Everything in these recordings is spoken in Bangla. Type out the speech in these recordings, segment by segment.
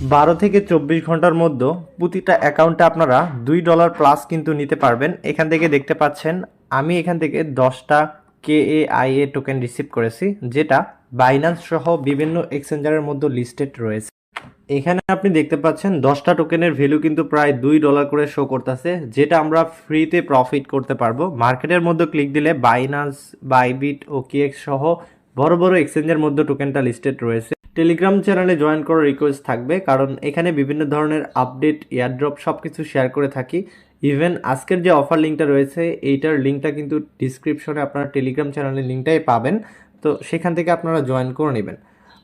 12 থেকে 24 ঘন্টার মধ্যে প্রতিটা অ্যাকাউন্টে আপনারা $2 প্লাস কিন্তু নিতে পারবেন। এখান থেকে দেখতে পাচ্ছেন আমি এখান থেকে 10টা KAIA টোকেন রিসিভ করেছি, যেটা বাইন্যান্স সহ বিভিন্ন এক্সচেঞ্জারের মধ্যে লিস্টেড রয়েছে। এখানে আপনি দেখতে পাচ্ছেন 10টা টোকেনের ভ্যালু কিন্তু প্রায় $2 করে শো করতেছে, যেটা আমরা ফ্রিতে প্রফিট করতে পারবো। মার্কেটের মধ্যে ক্লিক দিলে বাইন্যান্স, বাইবিট, OKX সহ বড় বড় এক্সচেঞ্জের মধ্যে টোকেনটা লিস্টেড রয়েছে। টেলিগ্রাম চ্যানেলে জয়েন করার রিকোয়েস্ট থাকবে, কারণ এখানে বিভিন্ন ধরনের আপডেট, এয়ারড্রপ সব কিছু শেয়ার করে থাকি। ইভেন আজকের যে অফার লিঙ্কটা রয়েছে এইটার লিঙ্কটা কিন্তু ডিসক্রিপশনে আপনারা টেলিগ্রাম চ্যানেলের লিঙ্কটাই পাবেন, তো সেখান থেকে আপনারা জয়েন করে নেবেন।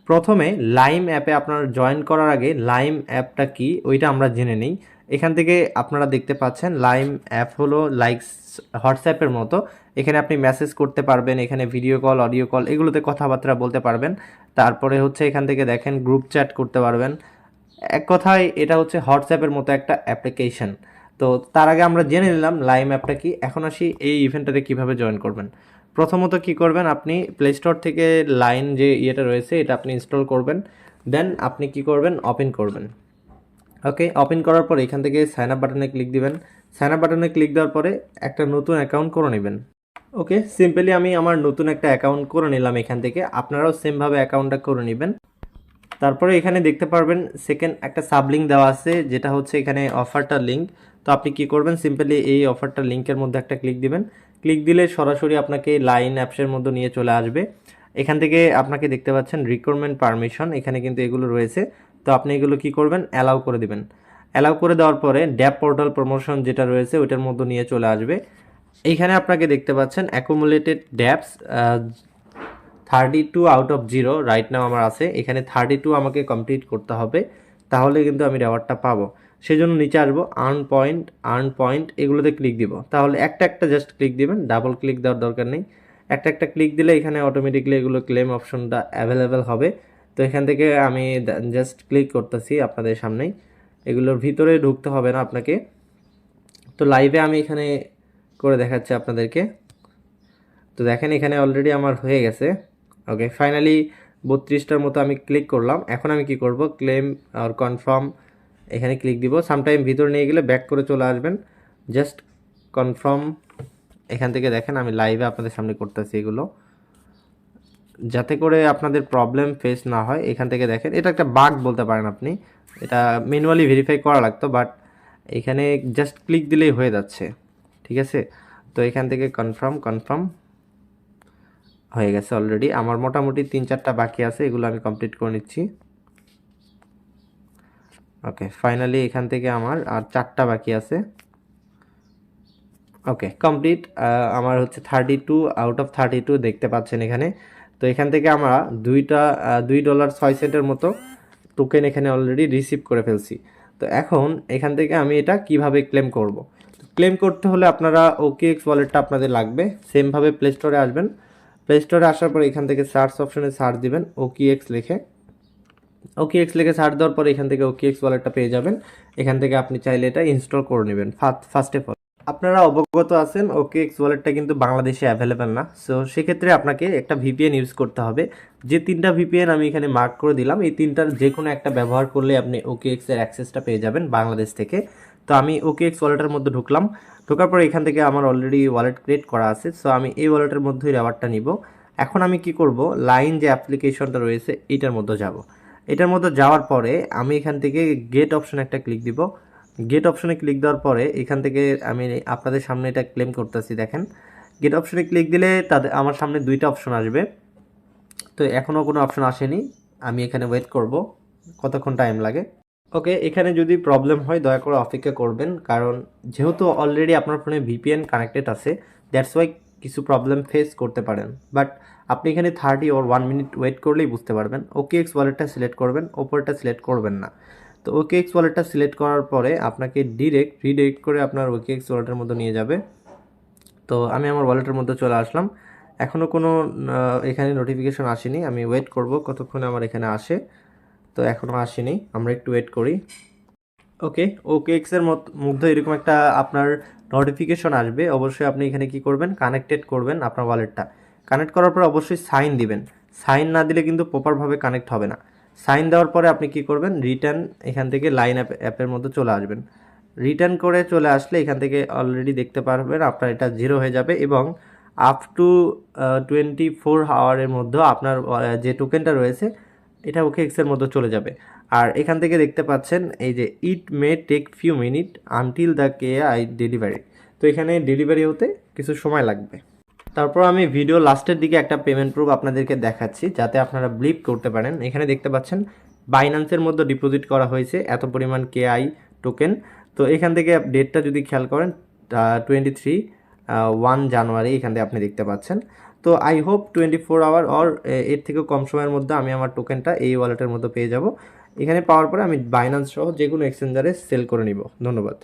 প্রথমে লাইম অ্যাপে আপনারা জয়েন করার আগে লাইম অ্যাপটা কি ওইটা আমরা জেনে নিই। এখান থেকে আপনারা দেখতে পাচ্ছেন লাইম অ্যাপ হলো লাইক হোয়াটসঅ্যাপের মতো। এখানে আপনি মেসেজ করতে পারবেন, এখানে ভিডিও কল, অডিও কল এগুলোতে কথাবার্তা বলতে পারবেন। তারপরে হচ্ছে এখান থেকে দেখেন গ্রুপ চ্যাট করতে পারবেন। এক কথায় এটা হচ্ছে হোয়াটসঅ্যাপের মতো একটা অ্যাপ্লিকেশন। তো তার আগে আমরা জেনে নিলাম লাইম অ্যাপটা কি। এখন আসি এই ইভেন্টটাতে কিভাবে জয়েন করবেন। প্রথমত কি করবেন, আপনি প্লে স্টোর থেকে লাইন যে ইয়েটা রয়েছে এটা আপনি ইনস্টল করবেন। দেন আপনি কি করবেন, ওপেন করবেন। ওকে, ওপেন করার পর এখান থেকে সাইন আপ বাটনে ক্লিক দিবেন। সাইন আপ বাটনে ক্লিক দেওয়ার পরে একটা নতুন অ্যাকাউন্ট করে নেবেন। ওকে, সিম্পলি আমি আমার নতুন একটা অ্যাকাউন্ট করে নিলাম এখান থেকে। আপনারাও সেমভাবে অ্যাকাউন্টটা করে নেবেন। তারপরে এখানে দেখতে পারবেন সেকেন্ড একটা সাবলিঙ্ক দেওয়া আছে, যেটা হচ্ছে এখানে অফারটার লিঙ্ক। তো আপনি কি করবেন, সিম্পলি এই অফারটার লিঙ্কের মধ্যে একটা ক্লিক দিবেন। ক্লিক দিলে সরাসরি আপনাকে লাইন অ্যাপসের মধ্যে নিয়ে চলে আসবে। এখান থেকে আপনাকে দেখতে পাচ্ছেন রিকোয়ারমেন্ট পারমিশন, এখানে কিন্তু এগুলো রয়েছে। তো আপনি এগুলো কি করবেন, অ্যালাউ করে দিবেন। অ্যালাউ করে দেওয়ার পরে ড্যাপ পোর্টাল প্রমোশন যেটা রয়েছে ওইটার মধ্যে নিয়ে চলে আসবে। এইখানে আপনাকে দেখতে পাচ্ছেন accumulated daps 32 out of 0 right now আমার আছে। এখানে 32 আমাকে কমপ্লিট করতে হবে, তাহলে কিন্তু আমি রেওয়ার্ডটা পাবো। সেই জন্য নিচে আসবো, আর্ন পয়েন্ট এগুলোতে ক্লিক দিব। তাহলে একটা একটা জাস্ট ক্লিক দিবেন, ডাবল ক্লিক দেওয়ার দরকার নেই। একটা একটা ক্লিক দিলে এখানে অটোমেটিকলি এগুলো ক্লেম অপশনটা অ্যাভেলেবেল হবে। তো এখান থেকে আমি জাস্ট ক্লিক করতেছি আপনাদের সামনেই, এগুলোর ভিতরে ঢুকতে হবে না আপনাকে। তো লাইভে আমি এখানে করে দেখাচ্ছি আপনাদেরকে। তো দেখেন এখানে অলরেডি আমার হয়ে গেছে। ওকে, ফাইনালি 32টার মতো আমি ক্লিক করলাম। এখন আমি কি করব, ক্লেম আর কনফার্ম এখানে ক্লিক দিব। সামটাইম ভিতর নিয়ে গেলে ব্যাক করে চলে আসবেন, জাস্ট কনফার্ম। এখান থেকে দেখেন আমি লাইভে আপনাদের সামনে করতেছি এগুলো, যাতে করে আপনাদের প্রবলেম ফেস না হয়। এখান থেকে দেখেন এটা একটা বাগ বলতে পারেন আপনি, এটা ম্যানুয়ালি ভেরিফাই করা লাগতো, বাট এখানে জাস্ট ক্লিক দিলেই হয়ে যাচ্ছে। ঠিক আছে, তো এখান থেকে কনফার্ম হয়ে গেছে অলরেডি। আমার মোটামুটি 3-4টা বাকি আছে, এগুলো আমি কমপ্লিট করে নিচ্ছি। ওকে, ফাইনালি এখান থেকে আমার আর 4টা বাকি আছে। ওকে, কমপ্লিট। আমার হচ্ছে 32 আউট অফ 32 দেখতে পাচ্ছেন এখানে। তো এখান থেকে আমরা $2.06 মতো টোকেন এখানে অলরেডি রিসিভ করে ফেলছি। তো এখন এখান থেকে আমি এটা কিভাবে ক্লেম করব। ক্লেম করতে হলে আপনারা OKX ওয়ালেটটা আপনাদের লাগবে। সেমভাবে প্লে স্টোরে আসবেন। প্লে স্টোরে আসার পর এখান থেকে সার্চ অপশনে সার্চ দিবেন OKX লিখে। OKX লিখে সার্চ দেওয়ার পর এখান থেকে OKX ওয়ালেটটা পেয়ে যাবেন। এখান থেকে আপনি চাইলে এটা ইনস্টল করে নেবেন। ফার্স্ট অফ অল আপনারা অবগত আছেন OKX ওয়ালেটটা কিন্তু বাংলাদেশে অ্যাভেলেবেল না। সো সেক্ষেত্রে আপনাকে একটা VPN ইউজ করতে হবে। যে 3টা VPN আমি এখানে মার্ক করে দিলাম, এই 3টার যে কোনো একটা ব্যবহার করলে আপনি OKX এর অ্যাক্সেসটা পেয়ে যাবেন বাংলাদেশ থেকে। তো আমি OKX ওয়ালেটের মধ্যে ঢুকলাম। ঢোকার পর এখান থেকে আমার অলরেডি ওয়ালেট ক্রিয়েট করা আছে। সো আমি এই ওয়ালেটের মধ্যেই রেওয়ার্ডটা নিব। এখন আমি কি করব, লাইন যে অ্যাপ্লিকেশনটা রয়েছে এইটার মধ্যে যাব। এটার মধ্যে যাওয়ার পরে আমি এখান থেকে গেট অপশন একটা ক্লিক দিব। গেট অপশনে ক্লিক দেওয়ার পরে এখান থেকে আমি আপনাদের সামনে এটা ক্লেম করতেছি। দেখেন গেট অপশনে ক্লিক দিলে তাদের আমার সামনে 2টা অপশন আসবে। তো এখনও কোনো অপশন আসেনি, আমি এখানে ওয়েট করব কতক্ষণ টাইম লাগে। ওকে, এখানে যদি প্রবলেম হয় দয়া করে অপেক্ষা করবেন, কারণ যেহেতু অলরেডি আপনার ফোনে VPN কানেক্টেড আছে, দ্যাটস ওয়াই কিছু প্রবলেম ফেস করতে পারেন। বাট আপনি এখানে 30 or 1 মিনিট ওয়েট করলেই বুঝতে পারবেন। OKX ওয়ালেটটা সিলেক্ট করবেন, ওপরটা সিলেক্ট করবেন না। তো OKX ওয়ালেটটা সিলেক্ট করার পরে আপনাকে রিডিরেক্ট করে আপনার OKX ওয়ালেটের মধ্যে নিয়ে যাবে। তো আমি আমার ওয়ালেটের মধ্যে চলে আসলাম। এখনও কোনো এখানে নোটিফিকেশন আসেনি, আমি ওয়েট করব কতক্ষণে আমার এখানে আসে। তো এখনও আসেনি, আমরা একটু ওয়েট করি। ওকে, OKX এর মধ্যে এরকম একটা আপনার নোটিফিকেশন আসবে। অবশ্যই আপনি এখানে কি করবেন, কানেক্টেড করবেন আপনার ওয়ালেটটা। কানেক্ট করার পর অবশ্যই সাইন দিবেন। সাইন না দিলে কিন্তু প্রপারভাবে কানেক্ট হবে না। সাইন দেওয়ার পরে আপনি কি করবেন, রিটার্ন এখান থেকে লাইন অ্যাপের মধ্যে চলে আসবেন। রিটার্ন করে চলে আসলে এখান থেকে অলরেডি দেখতে পারবেন আপনার এটা 0 হয়ে যাবে এবং আপ টু 24 আওয়ারের মধ্যে আপনার যে টোকেনটা রয়েছে এটা OKX-এর মধ্যে চলে যাবে। আর এখান থেকে দেখতে পাচ্ছেন এই যে it may take few minute until the KAI delivery. তো এখানে ডেলিভারি হতে কিছু সময় লাগবে। তারপর আমি ভিডিও লাস্টের দিকে একটা পেমেন্ট প্রুফ আপনাদেরকে দেখাচ্ছি যাতে আপনারা বিলিভ করতে পারেন। এখানে দেখতে পাচ্ছেন বাইন্যান্সের মধ্যে ডিপোজিট করা হয়েছে এত পরিমাণ KAI টোকেন। তো এখান থেকে ডেটটা যদি খেয়াল করেন 1 জানুয়ারি এখান থেকে আপনি দেখতে পাচ্ছেন। তো আই হোপ 24 আওয়ার অর এর থেকেও কম সময়ের মধ্যে আমি আমার টোকেনটা এই ওয়ালেটের মধ্যে পেয়ে যাব। এখানে পাওয়ার পরে আমি বাইন্যান্স সহ যে কোনো এক্সচেঞ্জারে সেল করে নিব। ধন্যবাদ।